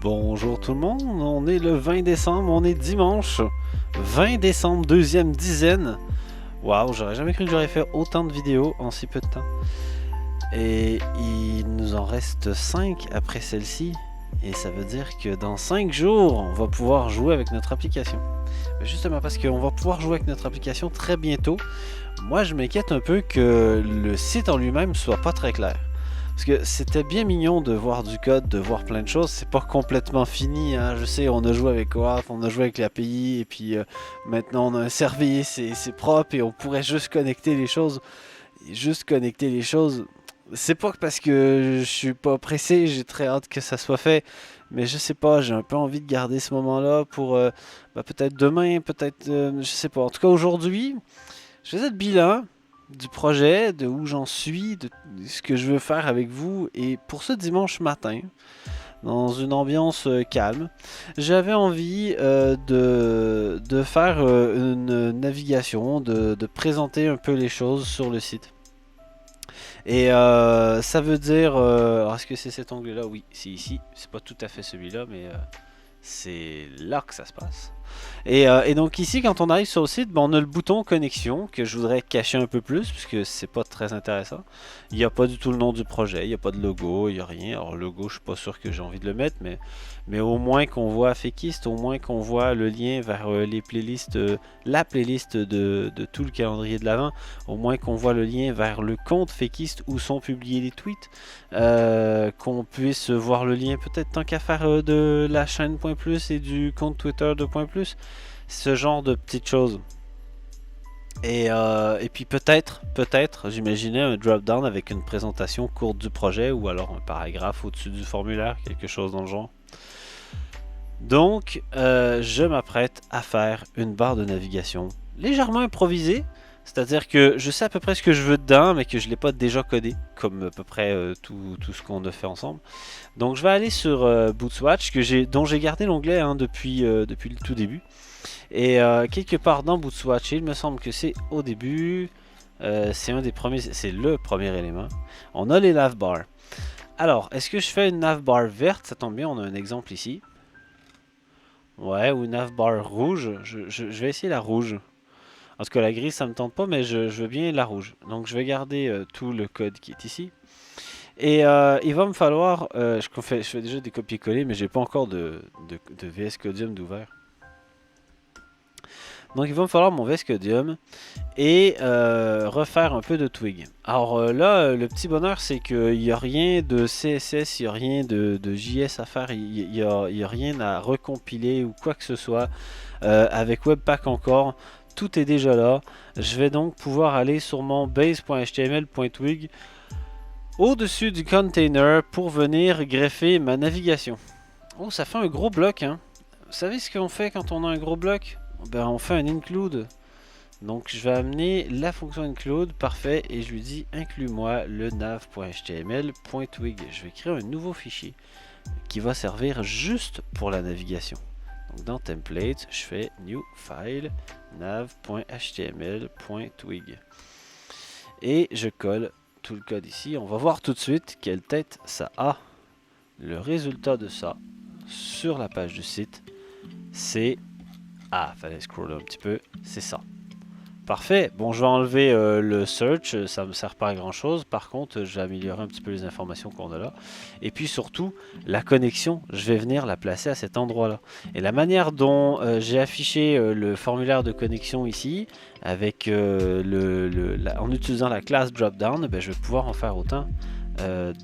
Bonjour tout le monde, on est le 20 décembre, on est dimanche 20 décembre, deuxième dizaine. Waouh, j'aurais jamais cru que j'aurais fait autant de vidéos en si peu de temps. Et il nous en reste 5 après celle-ci. Et ça veut dire que dans 5 jours, on va pouvoir jouer avec notre application. Mais justement parce qu'on va pouvoir jouer avec notre application très bientôt, moi je m'inquiète un peu que le site en lui-même soit pas très clair. Parce que c'était bien mignon de voir du code, de voir plein de choses. C'est pas complètement fini, hein. Je sais, on a joué avec OAuth, on a joué avec l'API, et puis maintenant on a un service, c'est propre, et on pourrait juste connecter les choses. Et juste connecter les choses. C'est pas parce que je suis pas pressé, j'ai très hâte que ça soit fait. Mais je sais pas, j'ai un peu envie de garder ce moment-là pour peut-être demain, peut-être, je sais pas. En tout cas, aujourd'hui, je faisais le bilan du projet, de où j'en suis, de ce que je veux faire avec vous. Et pour ce dimanche matin, dans une ambiance calme, j'avais envie de faire une navigation, de présenter un peu les choses sur le site. Et ça veut dire... alors est-ce que c'est cet onglet-là? Oui, c'est ici. C'est pas tout à fait celui-là, mais c'est là que ça se passe. Et donc ici, quand on arrive sur le site, ben, on a le bouton connexion que je voudrais cacher un peu plus puisque c'est pas très intéressant. Il n'y a pas du tout le nom du projet, il n'y a pas de logo, il n'y a rien. Alors le logo, je suis pas sûr que j'ai envie de le mettre, mais au moins qu'on voit Fakist, au moins qu'on voit le lien vers les playlists, la playlist de tout le calendrier de l'Avent, au moins qu'on voit le lien vers le compte Fakist où sont publiés les tweets, qu'on puisse voir le lien peut-être tant qu'à faire de la chaîne .plus et du compte Twitter de .plus, ce genre de petites choses. Et puis peut-être, j'imaginais un drop-down avec une présentation courte du projet ou alors un paragraphe au-dessus du formulaire, quelque chose dans le genre. Donc, je m'apprête à faire une barre de navigation légèrement improvisée. C'est-à-dire que je sais à peu près ce que je veux dedans, mais que je ne l'ai pas déjà codé, comme à peu près tout ce qu'on a fait ensemble. Donc je vais aller sur Bootswatch, dont j'ai gardé l'onglet depuis le tout début. Et quelque part dans Bootswatch, il me semble que c'est au début, c'est le premier élément. On a les navbars. Alors, est-ce que je fais une navbar verte? Ça tombe bien, on a un exemple ici. Ouais, ou une navbar rouge. Je vais essayer la rouge. En tout cas, la grise, ça me tente pas, mais je veux bien la rouge. Donc, je vais garder tout le code qui est ici. Et il va me falloir... je fais déjà des copier-coller, mais j'ai pas encore de VS Codium d'ouvert. Donc, il va me falloir mon VS Codium et refaire un peu de Twig. Alors là, le petit bonheur, c'est qu'il n'y a rien de CSS, il n'y a rien de JS à faire, il n'y a rien à recompiler ou quoi que ce soit. Avec Webpack encore, tout est déjà là. Je vais donc pouvoir aller sur mon base.html.twig au-dessus du container pour venir greffer ma navigation. Oh, ça fait un gros bloc, hein. Vous savez ce qu'on fait quand on a un gros bloc? Ben, on fait un include. Donc je vais amener la fonction include, parfait, et je lui dis inclus-moi le nav.html.twig. Je vais créer un nouveau fichier qui va servir juste pour la navigation. Donc dans template, je fais new file nav.html.twig et je colle tout le code ici. On va voir tout de suite quelle tête ça a. Le résultat de ça sur la page du site, c'est... Ah, fallait scroller un petit peu, c'est ça. Parfait. Bon, je vais enlever le search, ça me sert pas à grand chose. Par contre, je vais améliorer un petit peu les informations qu'on a là. Et puis surtout, la connexion, je vais venir la placer à cet endroit-là. Et la manière dont j'ai affiché le formulaire de connexion ici, avec en utilisant la classe dropdown, ben, je vais pouvoir en faire autant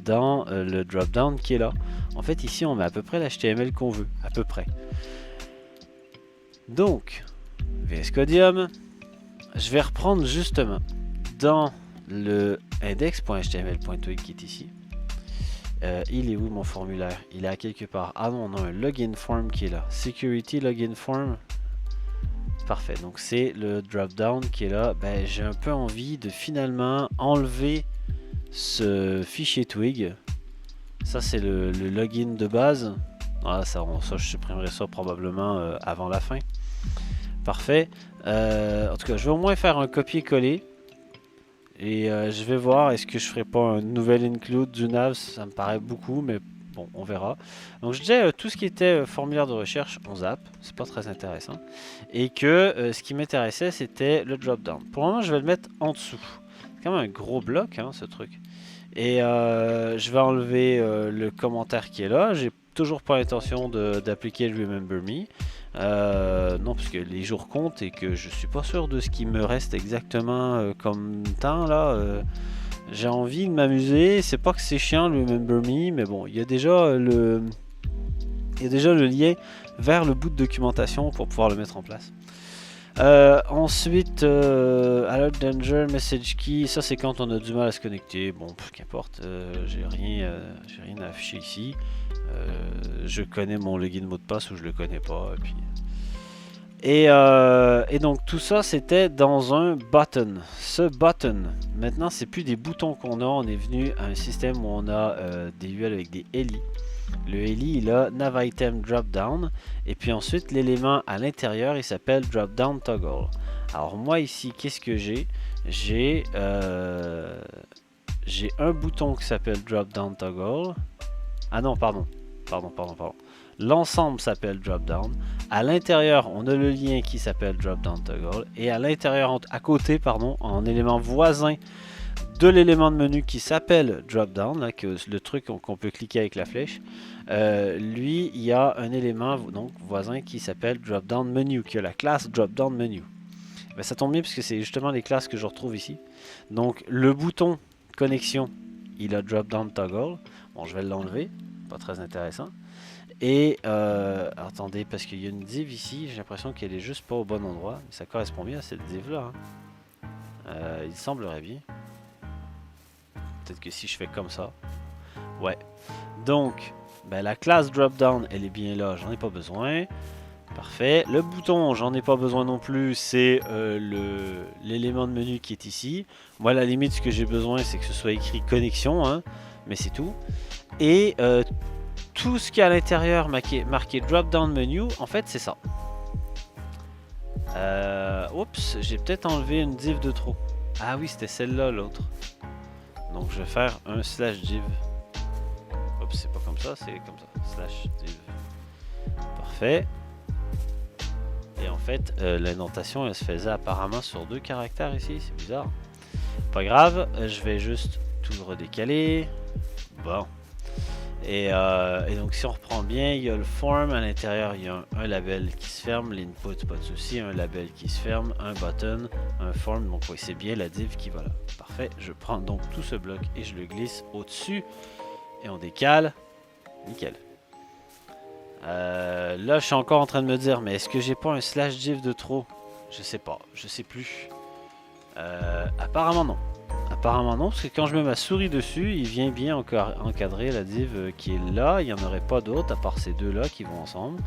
dans le dropdown qui est là. En fait, ici, on met à peu près l'HTML qu'on veut, à peu près. Donc, VS Codium. Je vais reprendre justement dans le index.html.twig qui est ici. Il est où mon formulaire? Il est à quelque part. Ah non, on a un login form qui est là. Security login form. Parfait. Donc c'est le drop down qui est là. Ben, j'ai un peu envie de finalement enlever ce fichier Twig. Ça c'est le login de base. Ah, ça je supprimerai ça probablement avant la fin. Parfait. En tout cas, je vais au moins faire un copier-coller. Et je vais voir, est-ce que je ferai pas un nouvel include du nav? Ça me paraît beaucoup, mais bon, on verra. Donc je disais, tout ce qui était formulaire de recherche, on zappe, c'est pas très intéressant. Et que ce qui m'intéressait, c'était le drop-down. Pour le moment, je vais le mettre en dessous. C'est quand même un gros bloc, hein, ce truc. Et je vais enlever le commentaire qui est là. J'ai toujours pas l'intention d'appliquer le Remember Me. Non, parce que les jours comptent et que je suis pas sûr de ce qui me reste exactement comme temps là. J'ai envie de m'amuser. C'est pas que c'est chiant le Remember Me, mais bon, il y a déjà le lien vers le bout de documentation pour pouvoir le mettre en place. Ensuite, Alert Danger, Message Key, ça c'est quand on a du mal à se connecter. Bon, qu'importe, j'ai rien à afficher ici. Je connais mon login mot de passe ou je le connais pas. Et donc tout ça c'était dans un button. Ce button, maintenant c'est plus des boutons qu'on a, on est venu à un système où on a des UL avec des LI. Le LI il a Nav Item Drop Down et puis ensuite l'élément à l'intérieur il s'appelle Drop Down Toggle. Alors moi ici qu'est-ce que j'ai? J'ai un bouton qui s'appelle Drop Down Toggle. Ah non pardon. L'ensemble s'appelle Drop Down. À l'intérieur on a le lien qui s'appelle Drop Down Toggle et à l'intérieur à côté pardon en élément voisin de l'élément de menu qui s'appelle Drop Down, là, que le truc qu'on peut cliquer avec la flèche, lui, il y a un élément donc, voisin qui s'appelle Drop Down Menu, qui a la classe Drop Down Menu. Ben, ça tombe bien parce que c'est justement les classes que je retrouve ici. Donc le bouton connexion, il a Drop Down Toggle. Bon, je vais l'enlever, pas très intéressant. Et attendez, parce qu'il y a une div ici, j'ai l'impression qu'elle est juste pas au bon endroit. Mais ça correspond bien à cette div là. Hein. Il semblerait bien. Peut-être que si je fais comme ça. Ouais. Donc, ben, la classe drop-down, elle est bien là. J'en ai pas besoin. Parfait. Le bouton, j'en ai pas besoin non plus. C'est l'élément de menu qui est ici. Moi, à la limite, ce que j'ai besoin, c'est que ce soit écrit connexion. Hein, mais c'est tout. Et tout ce qui est à l'intérieur marqué drop-down menu, en fait, c'est ça. Oups, j'ai peut-être enlevé une div de trop. Ah oui, c'était celle-là, l'autre. Donc je vais faire un /div. Oups, c'est pas comme ça, c'est comme ça. /div. Parfait. Et en fait, l'indentation, elle se faisait apparemment sur 2 caractères ici. C'est bizarre. Pas grave, je vais juste tout redécaler. Bon. Et donc si on reprend bien, il y a le form à l'intérieur, il y a un label qui se ferme, l'input pas de souci, un label qui se ferme, un button, un form, donc oui, c'est bien la div qui va là. Parfait, je prends donc tout ce bloc et je le glisse au-dessus et on décale, nickel. Là je suis encore en train de me dire, mais est-ce que j'ai pas un /div de trop? Je sais pas, je sais plus. Apparemment non. Apparemment non, parce que quand je mets ma souris dessus, il vient bien encadrer la div qui est là. Il n'y en aurait pas d'autres à part ces deux-là qui vont ensemble.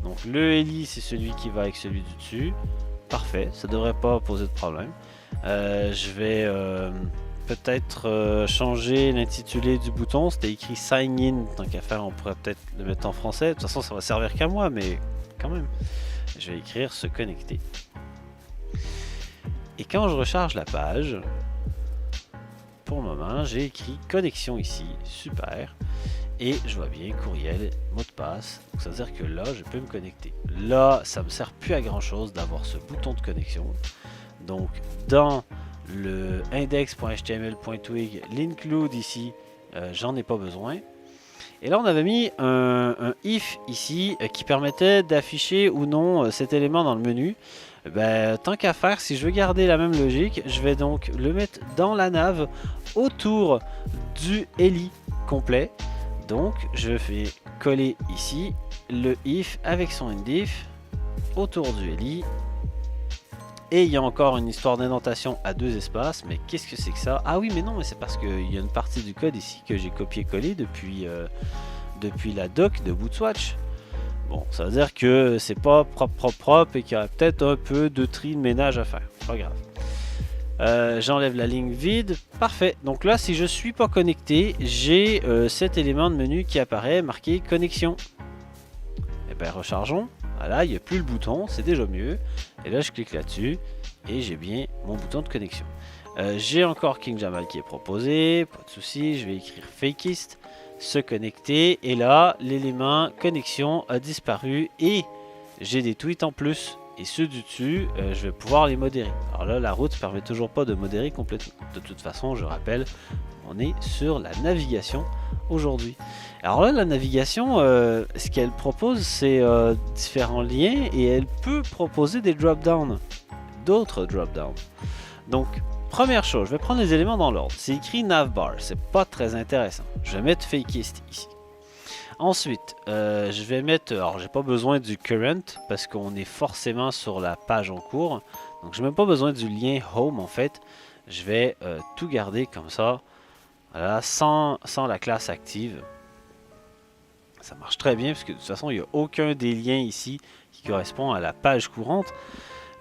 Donc le LI, c'est celui qui va avec celui du dessus. Parfait, ça devrait pas poser de problème. Je vais peut-être changer l'intitulé du bouton. C'était écrit Sign In, tant qu'à faire, on pourrait peut-être le mettre en français. De toute façon, ça va servir qu'à moi, mais quand même. Je vais écrire se connecter. Et quand je recharge la page... Pour le moment, j'ai écrit connexion ici, super, et je vois bien courriel, mot de passe, donc ça veut dire que là, je peux me connecter. Là, ça me sert plus à grand chose d'avoir ce bouton de connexion. Donc, dans le index.html.twig, l'include ici, j'en ai pas besoin. Et là, on avait mis un if ici qui permettait d'afficher ou non cet élément dans le menu. Ben, tant qu'à faire, si je veux garder la même logique, je vais donc le mettre dans la nav autour du LI complet. Donc je fais coller ici le if avec son indif autour du LI. Et il y a encore une histoire d'indentation à 2 espaces. Mais qu'est-ce que c'est que ça? Ah oui, mais non, mais c'est parce qu'il y a une partie du code ici que j'ai copié-collé depuis la doc de Bootswatch. Bon, ça veut dire que c'est pas propre et qu'il y a peut-être un peu de tri de ménage à faire. Pas grave. J'enlève la ligne vide. Parfait. Donc là, si je suis pas connecté, j'ai cet élément de menu qui apparaît marqué connexion. Et bien, rechargeons. Voilà, il n'y a plus le bouton, c'est déjà mieux. Et là, je clique là-dessus et j'ai bien mon bouton de connexion. J'ai encore King Jamal qui est proposé. Pas de souci, je vais écrire Fakeist. se connecter. Et là, l'élément connexion a disparu et j'ai des tweets en plus. Et ceux du dessus, je vais pouvoir les modérer. Alors là, la route ne permet toujours pas de modérer complètement. De toute façon, je rappelle, on est sur la navigation aujourd'hui. Alors là, la navigation, ce qu'elle propose, c'est différents liens et elle peut proposer des drop-downs, d'autres drop-downs. Donc, première chose, je vais prendre les éléments dans l'ordre. C'est écrit navbar, c'est pas très intéressant. Je vais mettre fakeist ici. Ensuite, je vais mettre, alors j'ai pas besoin du current parce qu'on est forcément sur la page en cours. Donc, j'ai même pas besoin du lien home en fait. Je vais tout garder comme ça, voilà, sans la classe active. Ça marche très bien parce que de toute façon, il n'y a aucun des liens ici qui correspond à la page courante.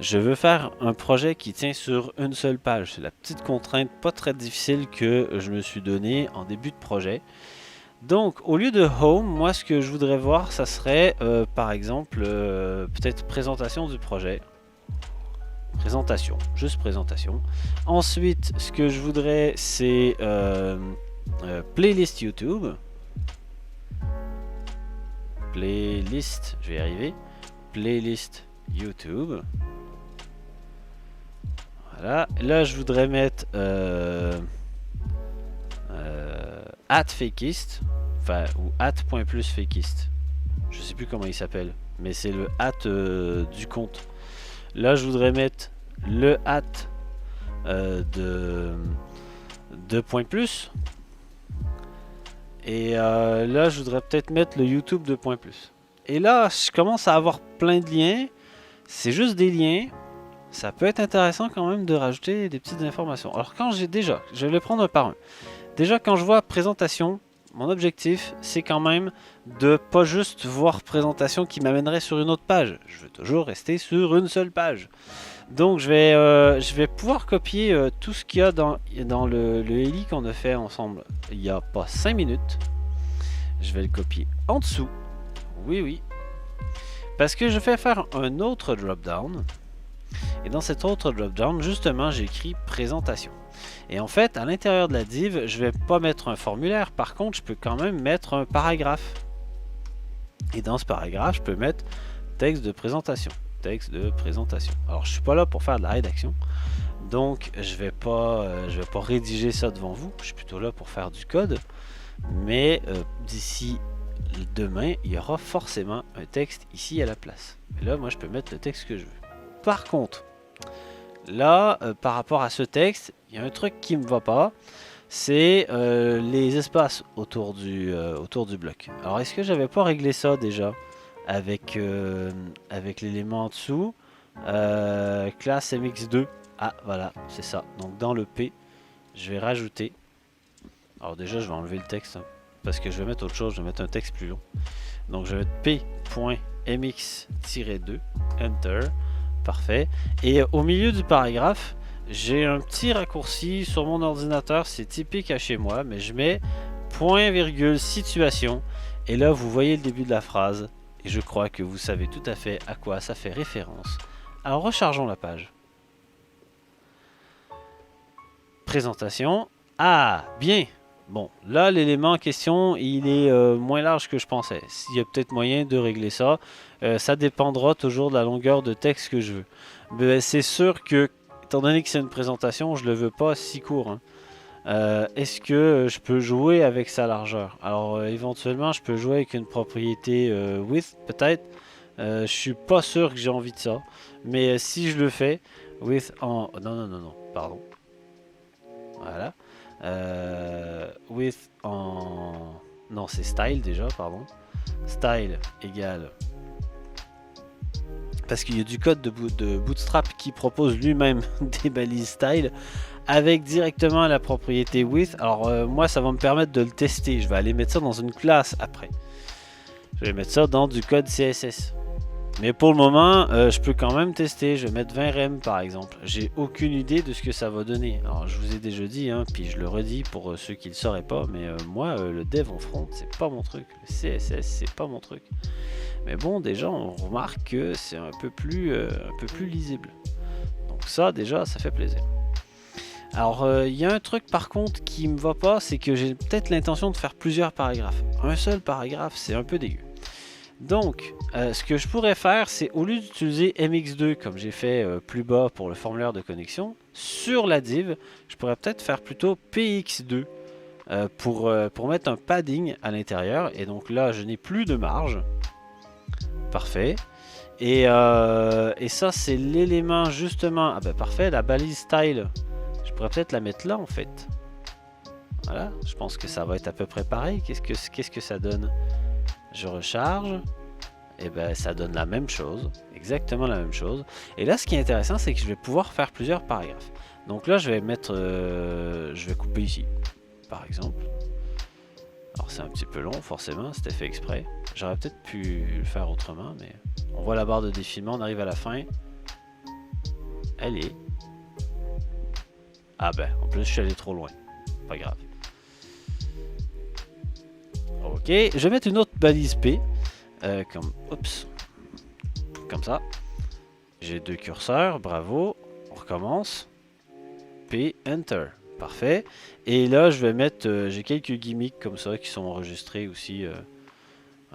Je veux faire un projet qui tient sur une seule page. C'est la petite contrainte pas très difficile que je me suis donnée en début de projet. Donc, au lieu de home, moi, ce que je voudrais voir, ça serait, par exemple, peut-être présentation du projet. Présentation, juste présentation. Ensuite, ce que je voudrais, c'est playlist YouTube. Playlist, je vais y arriver. Playlist YouTube. Voilà. Là, je voudrais mettre @fakeist, enfin, ou @.plusfakeist. Je sais plus comment il s'appelle, mais c'est le du compte. Là, je voudrais mettre le de .plus. Et là, je voudrais peut-être mettre le YouTube de .plus. Et là, je commence à avoir plein de liens. C'est juste des liens. Ça peut être intéressant quand même de rajouter des petites informations. Alors quand j'ai déjà, je vais les prendre un par un. Déjà, quand je vois présentation, mon objectif, c'est quand même de pas juste voir présentation qui m'amènerait sur une autre page. Je veux toujours rester sur une seule page. Donc, je vais pouvoir copier tout ce qu'il y a dans le Heli qu'on a fait ensemble il n'y a pas 5 minutes. Je vais le copier en dessous. Oui, oui. Parce que je vais faire un autre drop-down. Et dans cet autre drop-down, justement, j'ai écrit présentation. Et en fait, à l'intérieur de la div, je vais pas mettre un formulaire. Par contre, je peux quand même mettre un paragraphe. Et dans ce paragraphe, je peux mettre texte de présentation. Texte de présentation. Alors, je suis pas là pour faire de la rédaction. Donc, je vais pas rédiger ça devant vous. Je suis plutôt là pour faire du code. Mais d'ici demain, il y aura forcément un texte ici à la place. Et là, moi, je peux mettre le texte que je veux. Par contre, là, par rapport à ce texte, il y a un truc qui ne me va pas, c'est les espaces autour du bloc. Alors, est-ce que j'avais pas réglé ça déjà avec l'élément en dessous, classe mx2? Ah, voilà, c'est ça. Donc, dans le P, je vais rajouter. Alors déjà, je vais enlever le texte, hein, parce que je vais mettre autre chose, je vais mettre un texte plus long. Donc, je vais mettre p.mx-2, Enter. Parfait. Et au milieu du paragraphe, j'ai un petit raccourci sur mon ordinateur. C'est typique à chez moi, mais je mets point virgule situation. Et là, vous voyez le début de la phrase. Et je crois que vous savez tout à fait à quoi ça fait référence. Alors, rechargeons la page. Présentation. Ah, bien. Bon, là, l'élément en question, il est moins large que je pensais. Il y a peut-être moyen de régler ça. Ça dépendra toujours de la longueur de texte que je veux. Mais c'est sûr que, étant donné que c'est une présentation, je ne le veux pas si court. Hein. Est-ce que je peux jouer avec sa largeur? Alors, éventuellement, je peux jouer avec une propriété width, peut-être. Je suis pas sûr que j'ai envie de ça. Mais si je le fais, width en... Non, pardon. Voilà. Width en... Non, c'est style déjà, pardon. Style égale... Parce qu'il y a du code de Bootstrap qui propose lui-même des balises style avec directement la propriété width. Alors moi, ça va me permettre de le tester. Je vais aller mettre ça dans une classe après. Je vais mettre ça dans du code CSS. Mais pour le moment, je peux quand même tester. Je vais mettre 20 rem par exemple. J'ai aucune idée de ce que ça va donner. Alors je vous ai déjà dit, hein, puis je le redis pour ceux qui ne le sauraient pas, mais moi, le dev en front, c'est pas mon truc. Le CSS, c'est pas mon truc. Mais bon, déjà, on remarque que c'est un peu plus lisible. Donc ça, déjà, ça fait plaisir. Alors, il y a un truc par contre qui me va pas, c'est que j'ai peut-être l'intention de faire plusieurs paragraphes. Un seul paragraphe, c'est un peu dégueu. Donc, ce que je pourrais faire, c'est au lieu d'utiliser MX2 comme j'ai fait plus bas pour le formulaire de connexion, sur la div, je pourrais peut-être faire plutôt PX2 pour mettre un padding à l'intérieur. Et donc là, je n'ai plus de marge. Parfait. Et ça, c'est l'élément justement... Ah ben parfait, la balise style. Je pourrais peut-être la mettre là en fait. Voilà, je pense que ça va être à peu près pareil. Qu'est-ce que ça donne? Je recharge. Et ben ça donne la même chose. Exactement la même chose. Et là, ce qui est intéressant, c'est que je vais pouvoir faire plusieurs paragraphes. Donc là, je vais mettre... je vais couper ici, par exemple. Alors c'est un petit peu long, forcément, c'était fait exprès. J'aurais peut-être pu le faire autrement, mais... On voit la barre de défilement, on arrive à la fin. Elle est... Ah ben, en plus je suis allé trop loin. Pas grave. Ok, je vais mettre une autre balise P. Oups. Comme ça. J'ai deux curseurs, bravo. On recommence. P, Enter. Parfait. Et là, je vais mettre... j'ai quelques gimmicks comme ça qui sont enregistrés aussi.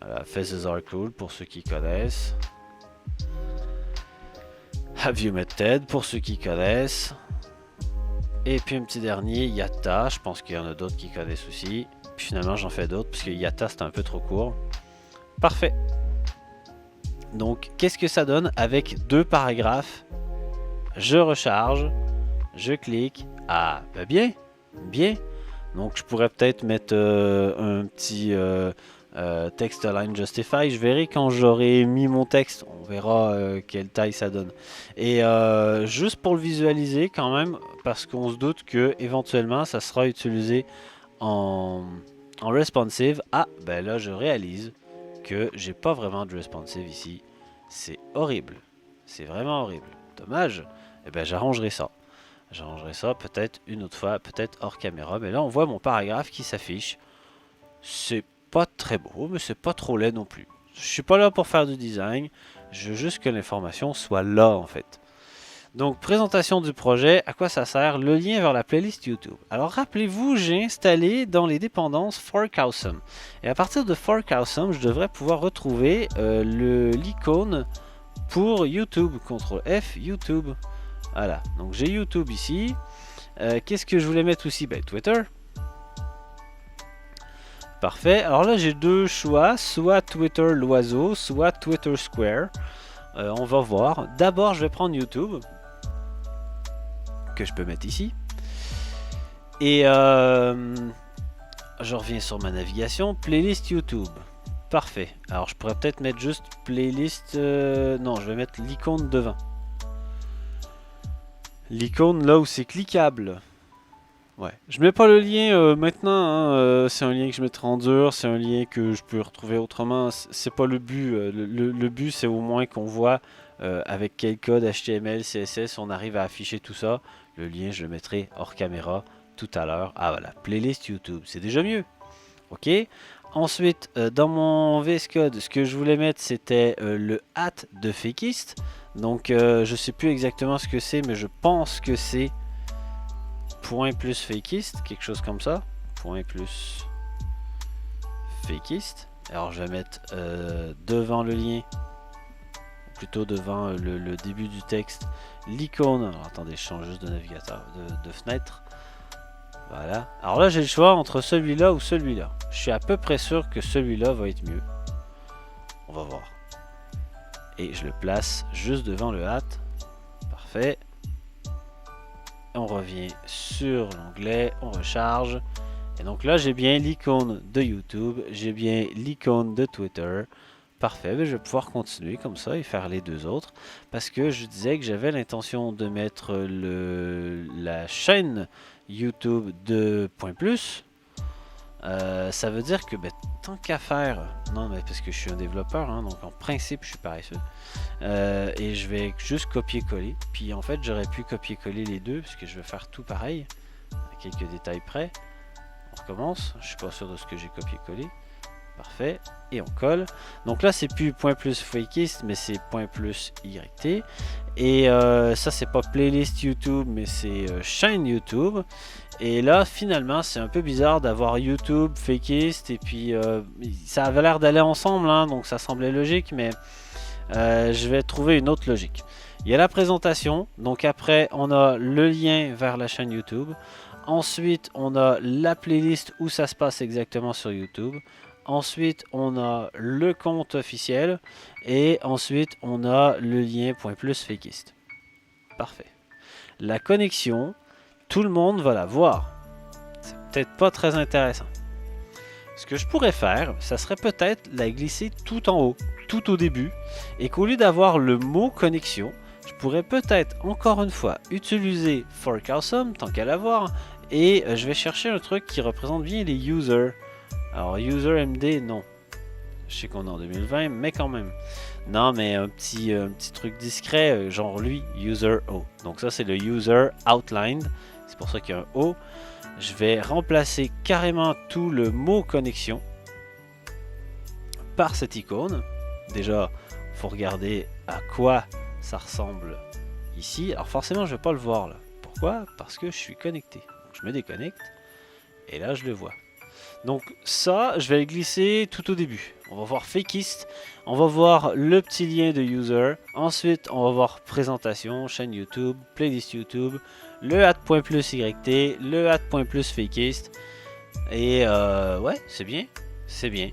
Voilà, Faces are cool pour ceux qui connaissent. Have you met Ted pour ceux qui connaissent. Et puis un petit dernier, Yatta. Je pense qu'il y en a d'autres qui connaissent aussi. Puis finalement, j'en fais d'autres parce que Yatta, c'est un peu trop court. Parfait. Donc, qu'est-ce que ça donne avec deux paragraphes? Je recharge. Je clique. Ah, bah bien. Bien. Donc, je pourrais peut-être mettre un petit... text align justify, je verrai quand j'aurai mis mon texte, on verra quelle taille ça donne. Et juste pour le visualiser quand même, parce qu'on se doute que éventuellement ça sera utilisé en responsive. Ah, ben là je réalise que j'ai pas vraiment de responsive ici. C'est horrible, c'est vraiment horrible. Dommage. Et ben j'arrangerai ça. J'arrangerai ça peut-être une autre fois, peut-être hors caméra. Mais là on voit mon paragraphe qui s'affiche. C'est pas très beau, mais c'est pas trop laid non plus. Je suis pas là pour faire du design, je veux juste que l'information soit là en fait. Donc présentation du projet, à quoi ça sert? Le lien vers la playlist YouTube. Alors rappelez-vous, j'ai installé dans les dépendances ForkAwesome. Et à partir de ForkAwesome, je devrais pouvoir retrouver l'icône pour YouTube. CTRL F, YouTube. Voilà, donc j'ai YouTube ici. Qu'est-ce que je voulais mettre aussi? Ben, Twitter. Parfait. Alors là, j'ai deux choix, soit Twitter l'oiseau, soit Twitter Square. On va voir. D'abord, je vais prendre YouTube, que je peux mettre ici. Et je reviens sur ma navigation. Playlist YouTube. Parfait. Alors, je pourrais peut-être mettre juste playlist... non, je vais mettre l'icône devant. L'icône là où c'est cliquable. Ouais, je mets pas le lien maintenant, hein, c'est un lien que je mettrai en dur, c'est un lien que je peux retrouver autrement, c'est pas le but, le but c'est au moins qu'on voit avec quel code HTML, CSS on arrive à afficher tout ça. Le lien je le mettrai hors caméra tout à l'heure. Ah voilà, playlist YouTube, c'est déjà mieux. Ok, ensuite dans mon VS Code, ce que je voulais mettre c'était le @ de Fakist. Donc je sais plus exactement ce que c'est, mais je pense que c'est point plus Fakist, quelque chose comme ça. Point plus Fakist. Alors je vais mettre devant le lien, plutôt devant le début du texte, l'icône. Alors attendez, je change juste de navigateur, de fenêtre. Voilà. Alors là j'ai le choix entre celui-là ou celui-là. Je suis à peu près sûr que celui-là va être mieux. On va voir. Et je le place juste devant le @. Parfait. On revient sur l'onglet, on recharge. Et donc là, j'ai bien l'icône de YouTube, j'ai bien l'icône de Twitter. Parfait, je vais pouvoir continuer comme ça et faire les deux autres. Parce que je disais que j'avais l'intention de mettre la chaîne YouTube de Point Plus. Ça veut dire que tant qu'à faire, non mais parce que je suis un développeur, hein, donc en principe je suis paresseux, et je vais juste copier-coller, puis en fait j'aurais pu copier-coller les deux, puisque je vais faire tout pareil, à quelques détails près. On recommence, je suis pas sûr de ce que j'ai copié-collé, Parfait. Et on colle. Donc là, c'est plus point plus fakist, mais c'est point plus YT. Et ça, c'est pas playlist YouTube, mais c'est chaîne YouTube. Et là, finalement, c'est un peu bizarre d'avoir YouTube, fakist, et puis ça avait l'air d'aller ensemble, hein, donc ça semblait logique, mais je vais trouver une autre logique. Il y a la présentation, donc après, on a le lien vers la chaîne YouTube. Ensuite, on a la playlist où ça se passe exactement sur YouTube. Ensuite, on a le compte officiel. Et ensuite, on a le lien .plus fakist. Parfait. La connexion, tout le monde va la voir. C'est peut-être pas très intéressant. Ce que je pourrais faire, ça serait peut-être la glisser tout en haut, tout au début. Et qu'au lieu d'avoir le mot connexion, je pourrais peut-être encore une fois utiliser fork awesome tant qu'à l'avoir. Et je vais chercher un truc qui représente bien les users. Alors, user MD, non. Je sais qu'on est en 2020, mais quand même. Non, mais un petit truc discret, genre lui, user O. Donc ça, c'est le user outlined. C'est pour ça qu'il y a un O. Je vais remplacer carrément tout le mot connexion par cette icône. Déjà, il faut regarder à quoi ça ressemble ici. Alors forcément, je ne vais pas le voir là. Pourquoi? Parce que je suis connecté. Donc, je me déconnecte et là, je le vois. Donc ça, je vais le glisser tout au début. On va voir fakist, on va voir le petit lien de user. Ensuite, on va voir présentation, chaîne YouTube, playlist YouTube, le @.plus_yt, le @.plus fakist. Et ouais, c'est bien, c'est bien.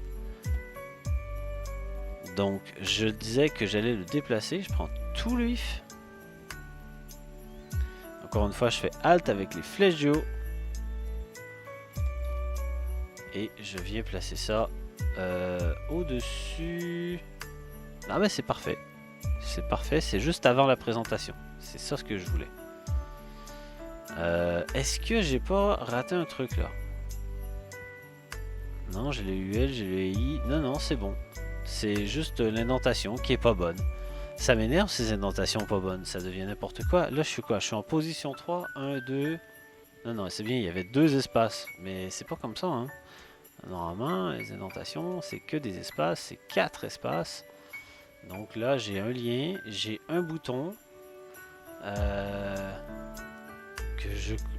Donc je disais que j'allais le déplacer. Je prends tout le if. Encore une fois, je fais Alt avec les flèches du haut. Et je viens placer ça au-dessus. Ah mais c'est parfait. C'est parfait, c'est juste avant la présentation. C'est ça ce que je voulais. Est-ce que j'ai pas raté un truc là? Non, j'ai le UL, j'ai le EI. Non, non, c'est bon. C'est juste l'indentation qui est pas bonne. Ça m'énerve ces indentations pas bonnes. Ça devient n'importe quoi. Là, je suis quoi? Je suis en position 3. 1, 2. Non, non, c'est bien, il y avait 2 espaces. Mais c'est pas comme ça, hein. Normalement, les indentations, c'est que des espaces, c'est 4 espaces. Donc là, j'ai un lien, j'ai un bouton.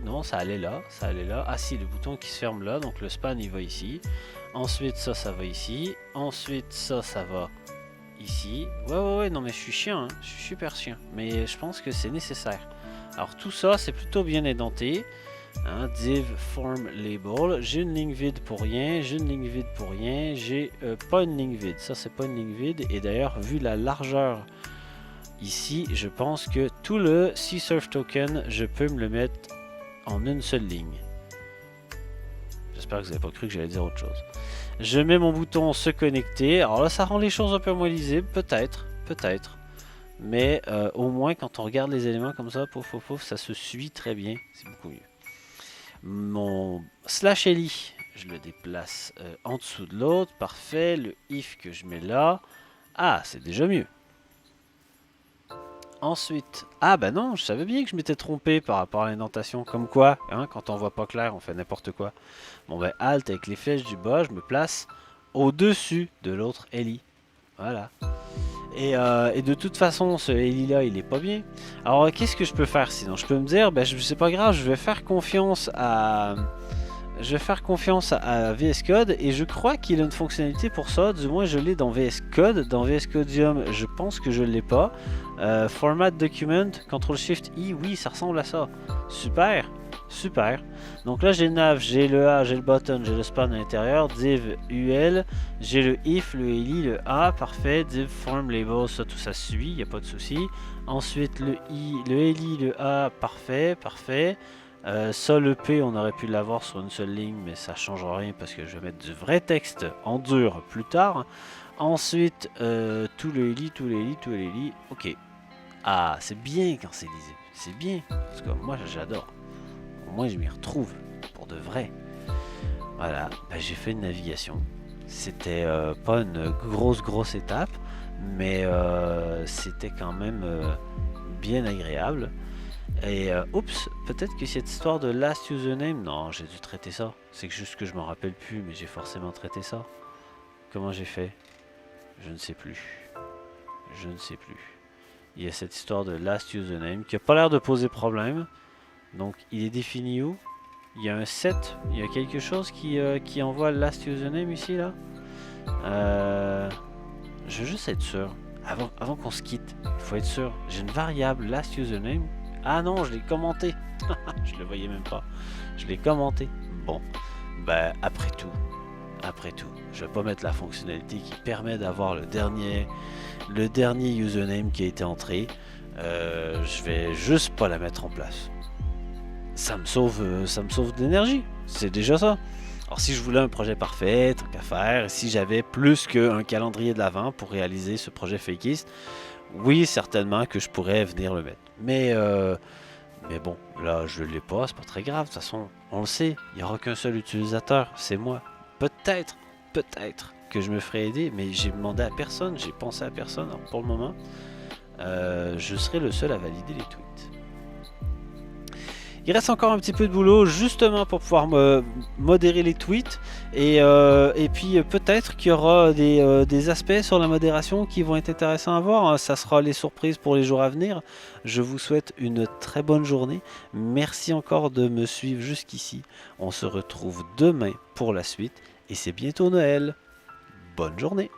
Non, ça allait là, ça allait là. Ah si, le bouton qui se ferme là, donc le span, il va ici. Ensuite, ça va ici. Ensuite, ça va ici. Ouais, non, mais je suis chiant, hein. Je suis super chiant. Mais je pense que c'est nécessaire. Alors tout ça, c'est plutôt bien édenté. Hein, div form label, j'ai une ligne vide pour rien, j'ai une ligne vide pour rien, j'ai pas une ligne vide, ça c'est pas une ligne vide. Et d'ailleurs, vu la largeur ici, je pense que tout le CSurf token, je peux me le mettre en une seule ligne. J'espère que vous n'avez pas cru que j'allais dire autre chose. Je mets mon bouton se connecter. Alors là, ça rend les choses un peu moins lisibles, peut-être. Mais au moins, quand on regarde les éléments comme ça, pouf, ça se suit très bien. C'est beaucoup mieux. Mon /li, je le déplace en dessous de l'autre. Parfait. Le if que je mets là. Ah, c'est déjà mieux. Ensuite, ah bah non, je savais bien que je m'étais trompé par rapport à l'indentation. Comme quoi, hein, quand on voit pas clair, on fait n'importe quoi. Bon ben, Alt avec les flèches du bas, je me place au-dessus de l'autre Eli. Voilà. Et de toute façon, ce Eli là, il est pas bien. Alors, qu'est-ce que je peux faire sinon? Je peux me dire, ben, c'est pas grave, je vais faire confiance à VS Code et je crois qu'il a une fonctionnalité pour ça. Du moins, je l'ai dans VS Code. Dans VS Codium, je pense que je ne l'ai pas. Format document, CTRL-SHIFT-I, oui, ça ressemble à ça. Super. Donc là, j'ai le nav, j'ai le A, j'ai le button, j'ai le span à l'intérieur, div UL, j'ai le if, le ELI, le A, parfait, div form label, ça tout ça suit, il n'y a pas de souci. Ensuite, le I, le ELI, le A, parfait. Ça, le P, on aurait pu l'avoir sur une seule ligne, mais ça change rien parce que je vais mettre du vrai texte en dur plus tard. Ensuite, tout le ELI, ok. Ah, c'est bien quand c'est lisible, c'est bien, parce que moi j'adore. Moi je m'y retrouve pour de vrai. Voilà, ben, j'ai fait une navigation. C'était pas une grosse étape, mais c'était quand même bien agréable. Et oups, peut-être que cette histoire de last username, non, j'ai dû traiter ça. C'est juste que je m'en rappelle plus, mais j'ai forcément traité ça. Comment j'ai fait? Je ne sais plus. Je ne sais plus. Il y a cette histoire de last username qui a pas l'air de poser problème. Donc il est défini où? Il y a un set, il y a quelque chose qui envoie last username ici là. Je veux juste être sûr. Avant qu'on se quitte, il faut être sûr. J'ai une variable last username. Ah non, je l'ai commenté. Je le voyais même pas. Je l'ai commenté. Bon, ben après tout, je vais pas mettre la fonctionnalité qui permet d'avoir le dernier username qui a été entré. Je vais juste pas la mettre en place. Ça me sauve de l'énergie. C'est déjà ça. Alors si je voulais un projet parfait, tant qu'à faire, si j'avais plus qu'un calendrier de l'avant pour réaliser ce projet Fakeist, oui, certainement que je pourrais venir le mettre. Mais bon, là je l'ai pas, c'est pas très grave. De toute façon, on le sait, il n'y aura qu'un seul utilisateur, c'est moi. Peut-être que je me ferai aider, mais j'ai demandé à personne, j'ai pensé à personne. Alors pour le moment, je serai le seul à valider les tweets. Il reste encore un petit peu de boulot justement pour pouvoir modérer les tweets et puis peut-être qu'il y aura des aspects sur la modération qui vont être intéressants à voir. Ça sera les surprises pour les jours à venir. Je vous souhaite une très bonne journée. Merci encore de me suivre jusqu'ici. On se retrouve demain pour la suite et c'est bientôt Noël. Bonne journée.